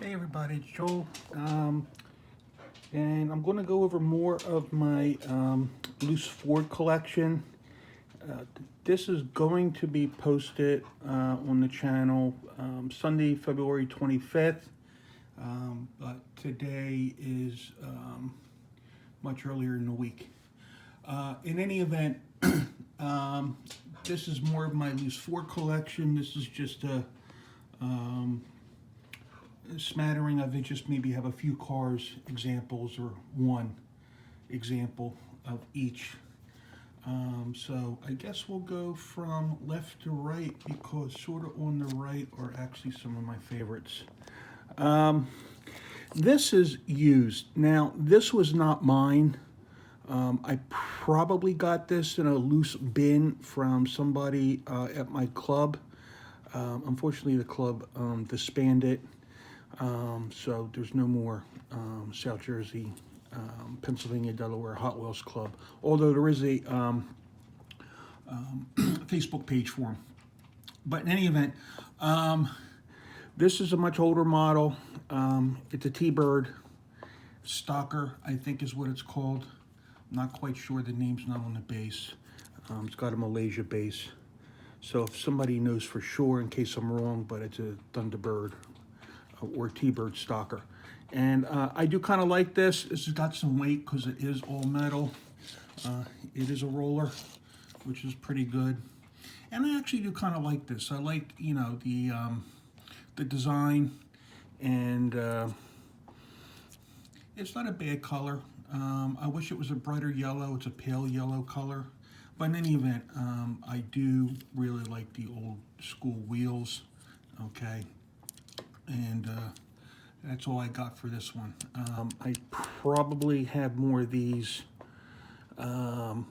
Hey everybody, it's Joel, and I'm going to go over more of my loose Ford collection. Uh, this is going to be posted on the channel Sunday, February 25th, but today is much earlier in the week. In any event, um, this is more of my loose Ford collection. This is just um, smattering of it, just maybe have a few cars examples or one example of each. So I guess we'll go from left to right because sort of on the right are actually some of my favorites. Um, this is used. Now, this was not mine. I probably got this in a loose bin from somebody at my club. Unfortunately, the club disbanded. So there's no more South Jersey, Pennsylvania, Delaware Hot Wheels Club. Although there is a Facebook page for them. But in any event, this is a much older model. It's a T-Bird Stalker, I think is what it's called. I'm not quite sure. The name's not on the base. It's got a Malaysia base. So if somebody knows for sure, in case I'm wrong, but it's a Thunderbird or T-Bird Stalker. And I do kind of like this. This has got some weight because it is all metal. It is a roller, which is pretty good. And I actually do kind of like this. I like, you know, the design, and it's not a bad color. I wish it was a brighter yellow. It's a pale yellow color. But in any event, I do really like the old school wheels. Okay. And that's all I got for this one. I probably have more of these from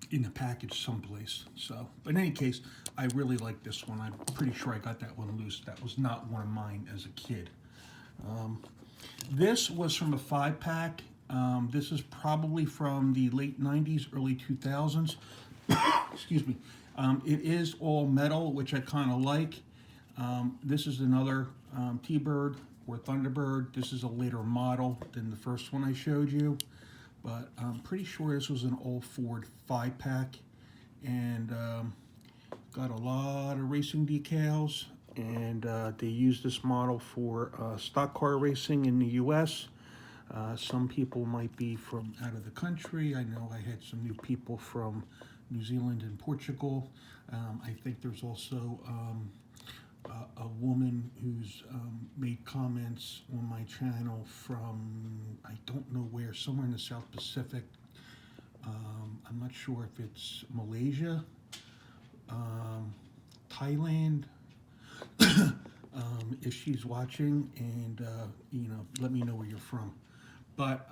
in the package someplace. So, but in any case, I really like this one. I'm pretty sure I got that one loose. That was not one of mine as a kid. This was from a 5-pack. This is probably from the late 90s, early 2000s. Excuse me. It is all metal, which I kind of like. This is another T-Bird or Thunderbird. This is a later model than the first one I showed you, but I'm pretty sure this was an all Ford 5-pack, and got a lot of racing decals, and they use this model for stock car racing in the U.S. Some people might be from out of the country. I know I had some new people from New Zealand and Portugal. I think there's also a woman who's made comments on my channel from, I don't know where, somewhere in the South Pacific. I'm not sure if it's Malaysia, Thailand. If she's watching, and you know, let me know where you're from. But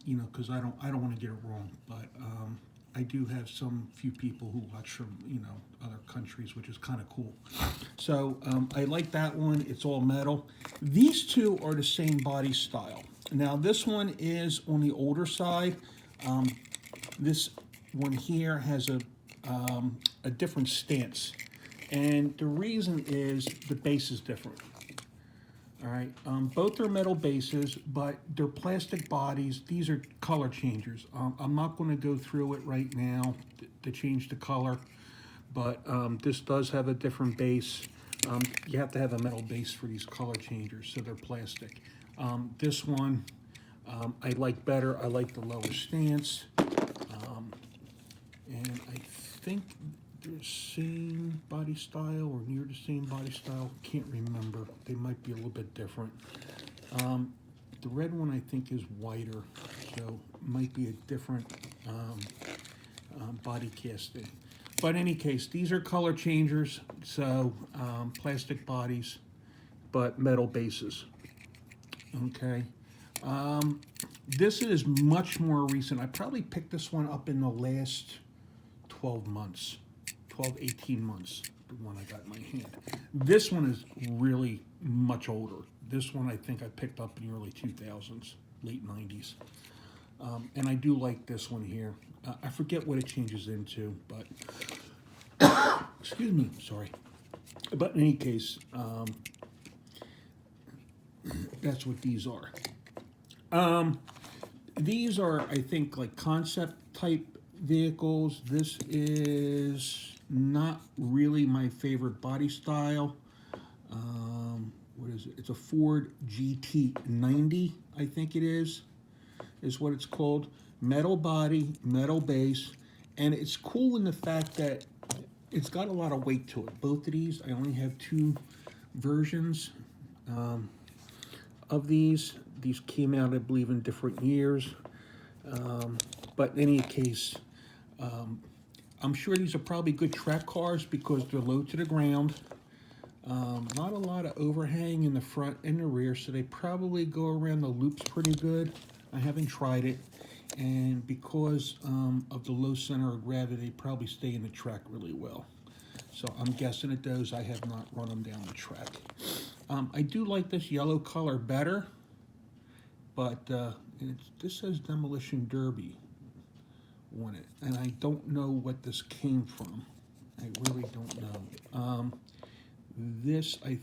you know, because I don't want to get it wrong. But I do have some few people who watch from, you know, other countries, which is kind of cool. So I like that one. It's all metal. These two are the same body style. Now this one is on the older side. This one here has a different stance, and the reason is the base is different. All right, both are metal bases, but they're plastic bodies. These are color changers. I'm not going to go through it right now to change the color, but this does have a different base. You have to have a metal base for these color changers, so they're plastic. This one I like better. I like the lower stance, and I think they're the same body style or near the same body style. Can't remember. They might be a little bit different. The red one I think is whiter, so it might be a different body casting. But in any case, these are color changers, so plastic bodies, but metal bases. Okay. This is much more recent. I probably picked this one up in the last 12 months. 12, 18 months, the one I got in my hand. This one is really much older. This one I think I picked up in the early 2000s, late 90s. And I do like this one here. I forget what it changes into, but, excuse me, sorry. But in any case, that's what these are. These are, I think, like concept type vehicles. This is not really my favorite body style. What is it? It's a Ford GT90, I think it is what it's called. Metal body, metal base, and it's cool in the fact that it's got a lot of weight to it. Both of these, I only have two versions of these. These came out, I believe, in different years. But in any case, I'm sure these are probably good track cars because they're low to the ground. Not a lot of overhang in the front and the rear, so they probably go around the loops pretty good. I haven't tried it. And because of the low center of gravity, they probably stay in the track really well. So I'm guessing it does. I have not run them down the track. I do like this yellow color better, but this says Demolition Derby on it, and I don't know what this came from. I really don't know. This, I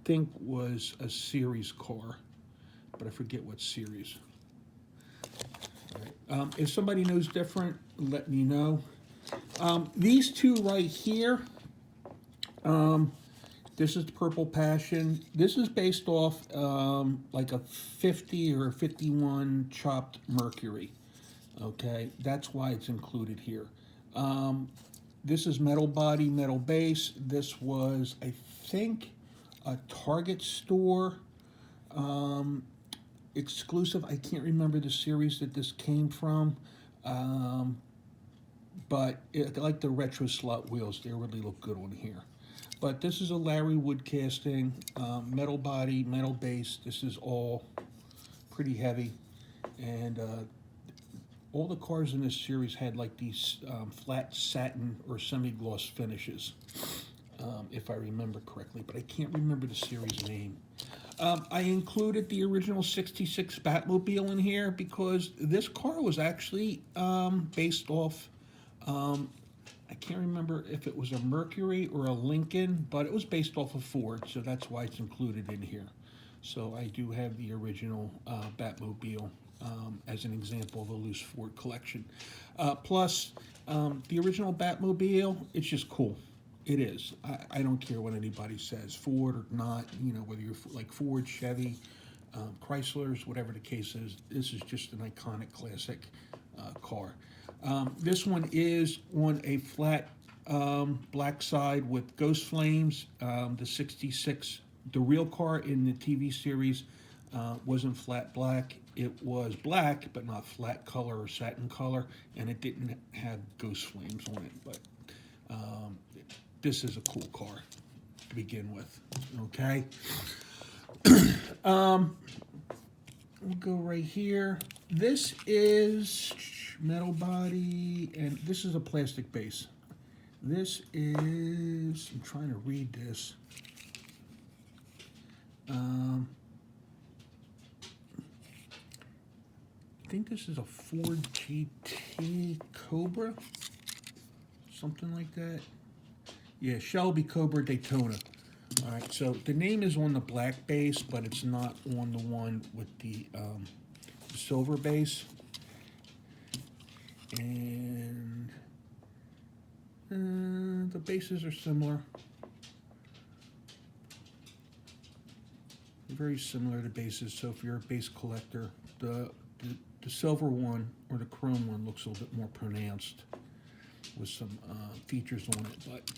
think, was a series car, but I forget what series. All right. If somebody knows different, let me know. These two right here, this is the Purple Passion. This is based off like a 50 or 51 chopped Mercury. Okay, that's why it's included here. This is metal body, metal base. This was, I think, a Target store exclusive. I can't remember the series that this came from, but I like the retro slot wheels. They really look good on here. But this is a Larry wood casting, metal body, metal base. This is all pretty heavy, and all the cars in this series had like these flat satin or semi-gloss finishes, if I remember correctly, but I can't remember the series name. I included the original 66 Batmobile in here because this car was actually based off, I can't remember if it was a Mercury or a Lincoln, but it was based off of Ford, so that's why it's included in here. So I do have the original Batmobile as an example of a loose Ford collection. Plus, the original Batmobile, it's just cool. It is. I don't care what anybody says, Ford or not, you know, whether you're like Ford, Chevy, Chryslers, whatever the case is, this is just an iconic classic car. This one is on a flat black side with ghost flames. The 66, the real car in the TV series wasn't flat black. It was black, but not flat color or satin color, and it didn't have ghost flames on it. But this is a cool car to begin with, okay? We'll go right here. This is metal body, and this is a plastic base. This is, I'm trying to read this. I think this is a Ford GT Cobra, something like that. Yeah, Shelby Cobra Daytona. All right, so the name is on the black base, but it's not on the one with the silver base. And the bases are similar. Very similar to bases, so if you're a base collector, the silver one or the chrome one looks a little bit more pronounced with some features on it. But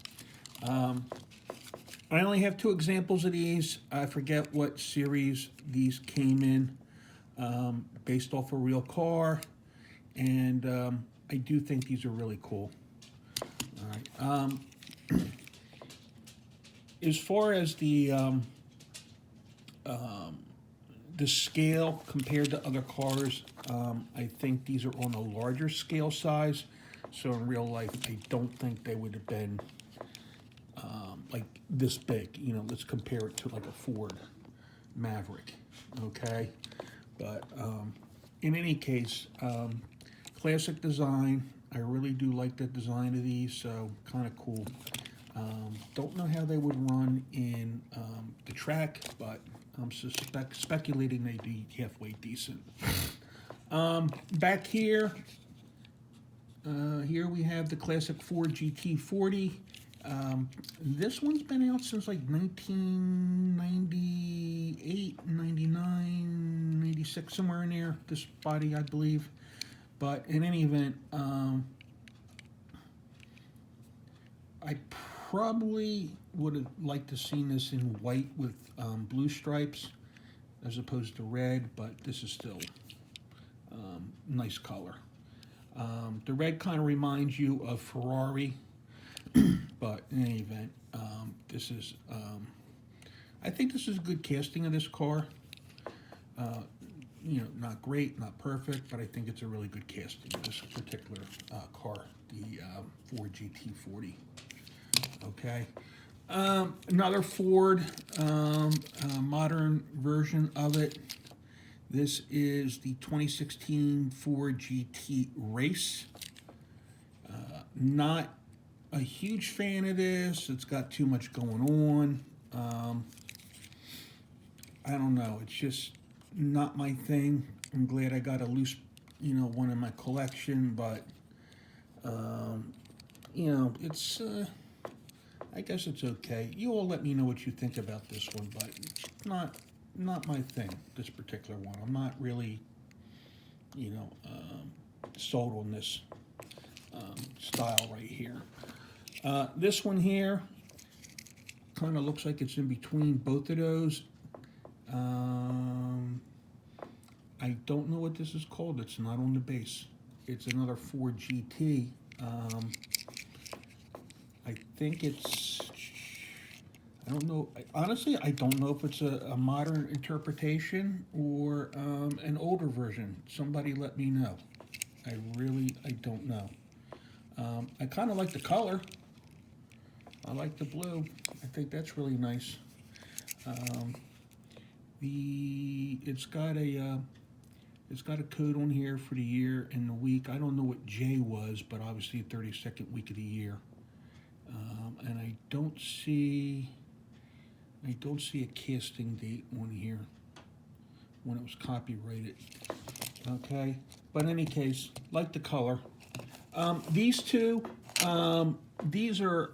I only have two examples of these. I forget what series these came in, based off a real car, and I do think these are really cool. All right. As far as the scale compared to other cars, I think these are on a larger scale size. So in real life, I don't think they would have been like this big. You know, let's compare it to like a Ford Maverick, okay? But in any case, classic design. I really do like the design of these, so kind of cool. Don't know how they would run in the track, but I'm speculating they'd be halfway decent. Back here, here we have the classic Ford GT40. This one's been out since like 1998, 99, 96, somewhere in there, this body, I believe. But in any event, I probably would have liked to seen this in white with blue stripes as opposed to red, but this is still nice color. The red kind of reminds you of Ferrari, but in any event, this is, I think this is a good casting of this car. You know, not great, not perfect, but I think it's a really good casting of this particular car, the Ford GT40. Okay. Another Ford, modern version of it. This is the 2016 Ford GT Race. Not a huge fan of this. It's got too much going on. I don't know. It's just not my thing. I'm glad I got a loose, you know, one in my collection, but, you know, it's, I guess it's okay. You all let me know what you think about this one, but not my thing, this particular one. I'm not really, you know, sold on this style right here. This one here kind of looks like it's in between both of those. I don't know what this is called. It's not on the base. It's another Ford GT. I think it's, I don't know. Honestly, I don't know if it's a modern interpretation or an older version. Somebody let me know. I don't know. I kind of like the color. I like the blue. I think that's really nice. It's got a code on here for the year and the week. I don't know what J was, but obviously 32nd week of the year. And I don't see a casting date on here when it was copyrighted. Okay, but in any case, like the color. These two, these are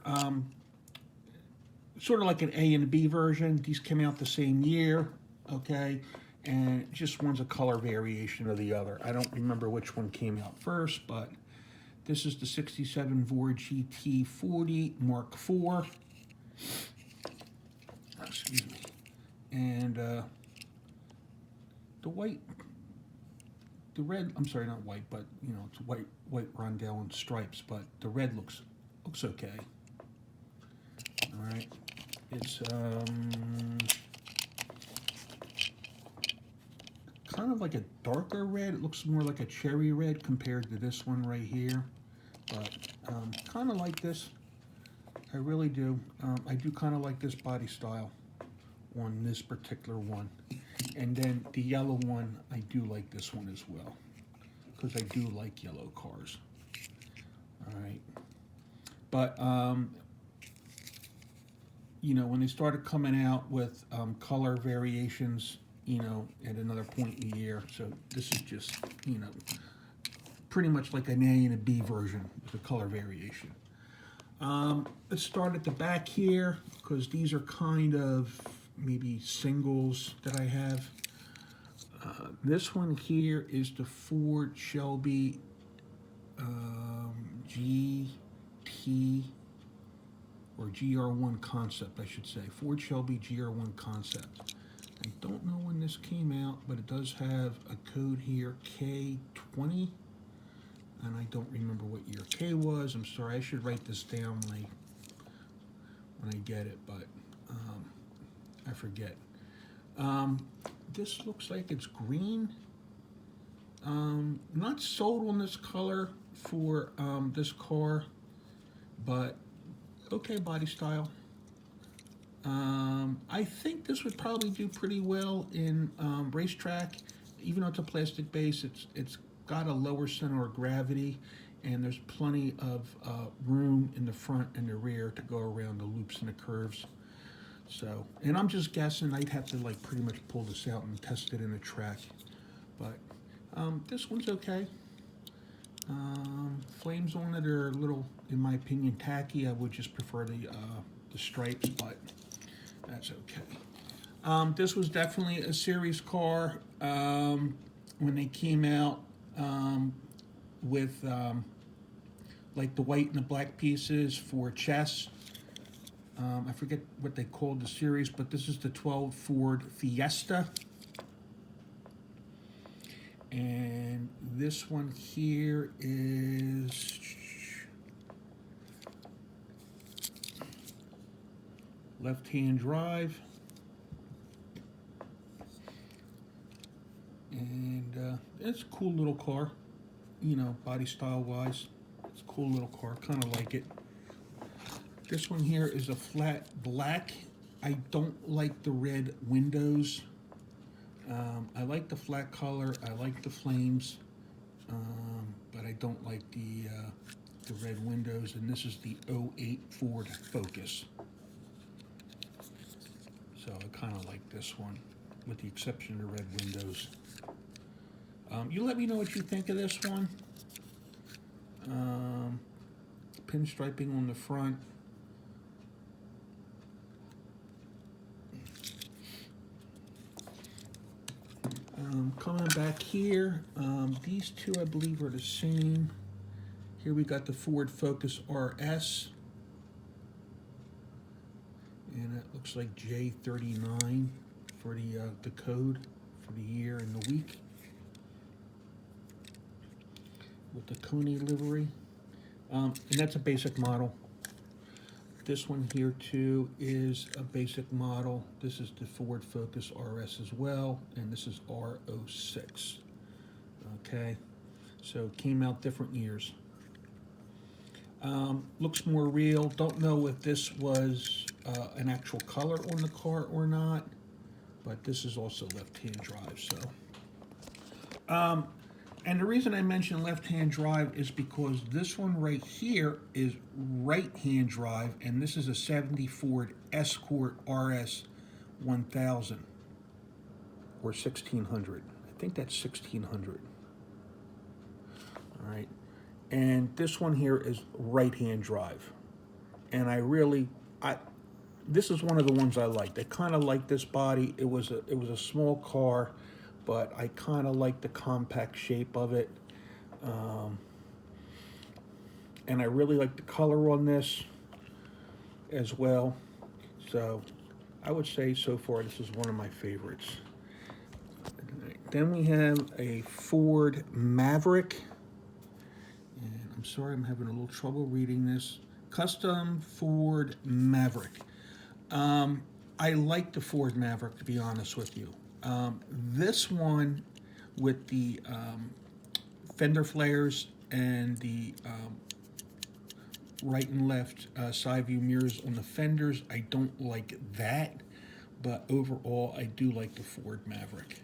sort of like an A and a B version. These came out the same year, okay? And just one's a color variation of the other. I don't remember which one came out first, but this is the 67 Ford GT40 Mark IV. Excuse me. And the red, I'm sorry, not white, but you know, it's white Rondell and stripes, but the red looks okay. All right. It's kind of like a darker red. It looks more like a cherry red compared to this one right here. But kind of like this. I really do. I do kind of like this body style on this particular one. And then the yellow one, I do like this one as well, because I do like yellow cars. All right. But, you know, when they started coming out with color variations, you know, at another point in the year, so this is just, you know, pretty much like an A and a B version with a color variation. Let's start at the back here, because these are kind of maybe singles that I have. This one here is the Ford Shelby GT, or GR1 Concept, I should say. Ford Shelby GR1 Concept. I don't know when this came out, but it does have a code here, K20. And I don't remember what year K was. I'm sorry, I should write this down when I get it, but I forget. This looks like it's green. Not sold on this color for this car, but okay body style. I think this would probably do pretty well in racetrack. Even though it's a plastic base, it's got a lower center of gravity, and there's plenty of room in the front and the rear to go around the loops and the curves. So, and I'm just guessing I'd have to like pretty much pull this out and test it in a track. But this one's okay. Flames on it are a little, in my opinion, tacky. I would just prefer the stripes, but that's okay. This was definitely a series car when they came out with like the white and the black pieces for chess. I forget what they called the series, but this is the 12 Ford Fiesta. And this one here is left-hand drive. And it's a cool little car, you know, body style wise. It's a cool little car, kind of like it. This one here is a flat black. I don't like the red windows. I like the flat color. I like the flames, but I don't like the red windows. And this is the '08 Ford Focus. So I kind of like this one, with the exception of the red windows. You let me know what you think of this one. Pinstriping on the front. Coming back here, these two I believe are the same. Here we got the Ford Focus RS. And it looks like J39 for the code for the year and the week. With the Coney livery. And that's a basic model. This one here too is a basic model. This is the Ford Focus RS as well, and this is R06. Okay, so came out different years. Looks more real. Don't know if this was an actual color on the car or not, but this is also left-hand drive. So, and the reason I mention left-hand drive is because this one right here is right-hand drive, and this is a 70 Ford Escort RS 1000 or 1600. I think that's 1600. All right, and this one here is right-hand drive, and this is one of the ones I liked. I kind of like this body. It was a small car, but I kind of like the compact shape of it. And I really like the color on this as well. So I would say so far this is one of my favorites. Then we have a Ford Maverick. And I'm sorry, I'm having a little trouble reading this. Custom Ford Maverick. I like the Ford Maverick, to be honest with you. This one with the fender flares and the right and left side view mirrors on the fenders, I don't like that, but overall I do like the Ford Maverick.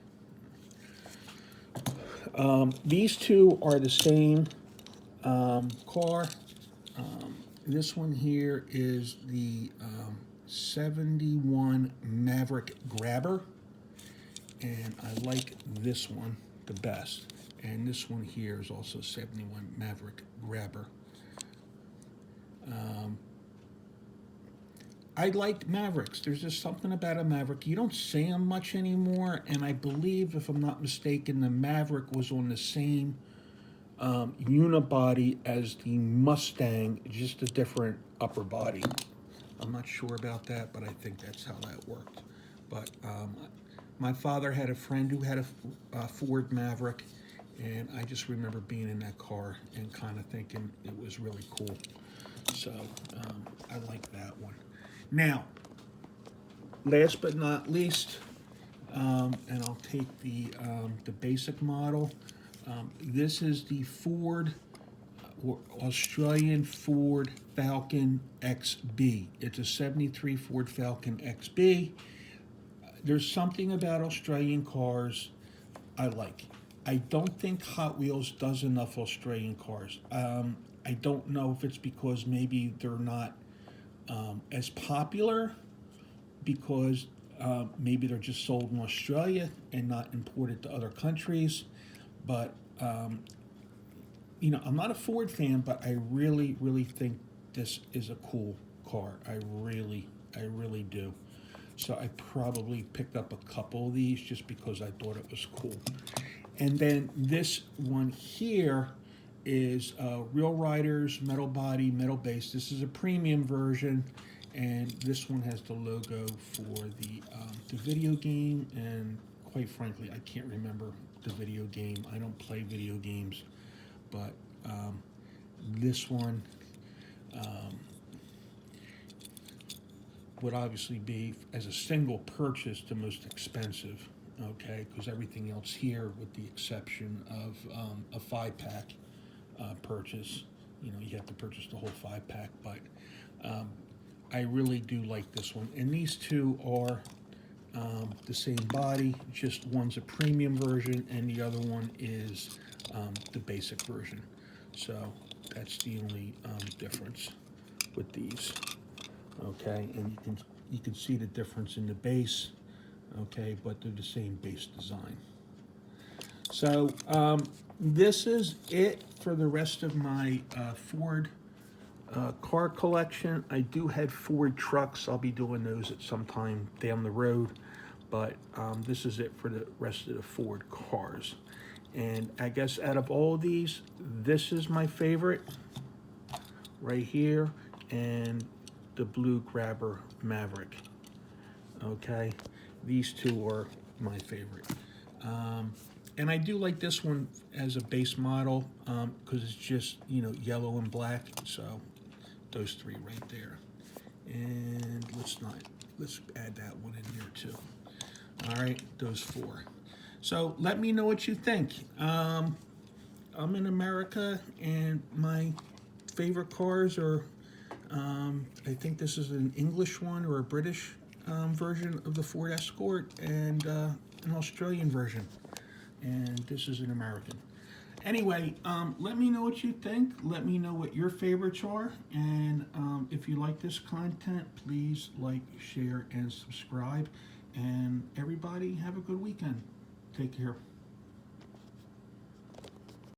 These two are the same car. This one here is the 71 Maverick Grabber. And I like this one the best. And this one here is also 71 Maverick Grabber. I like Mavericks. There's just something about a Maverick. You don't see them much anymore. And I believe, if I'm not mistaken, the Maverick was on the same unibody as the Mustang, just a different upper body. I'm not sure about that, but I think that's how that worked. But my father had a friend who had a Ford Maverick, and I just remember being in that car and kind of thinking it was really cool. So I like that one. Now, last but not least, and I'll take the basic model. This is the Ford Australian Ford Falcon XB. It's a 73 Ford Falcon XB. There's something about Australian cars I like. I don't think Hot Wheels does enough Australian cars. I don't know if it's because maybe they're not as popular, because maybe they're just sold in Australia and not imported to other countries. But I'm not a Ford fan, but I really, really think this is a cool car. I really do. So I probably picked up a couple of these just because I thought it was cool. And then this one here is Real Riders, metal body, metal base. This is a premium version, and this one has the logo for the video game. And quite frankly, I can't remember the video game. I don't play video games, but this one would obviously be, as a single purchase, the most expensive. Okay, because everything else here, with the exception of a 5-pack purchase, you have to purchase the whole 5-pack. But I really do like this one, and these two are the same body, just one's a premium version and the other one is the basic version. So that's the only difference with these. Okay, and you can see the difference in the base. Okay, but they're the same base design. So this is it for the rest of my Ford car collection. I do have Ford trucks. I'll be doing those at some time down the road, but this is it for the rest of the Ford cars. And I guess out of all of these, this is my favorite right here, and the blue Grabber Maverick. Okay, these two are my favorite. And I do like this one as a base model because it's just, yellow and black. So those three right there. And let's add that one in there too. All right, those four. So let me know what you think. I'm in America, and my favorite cars are, I think this is an English one or a British version of the Ford Escort, and an Australian version. And this is an American. Anyway, let me know what you think. Let me know what your favorites are. And if you like this content, please like, share, and subscribe. And everybody, have a good weekend. Take care.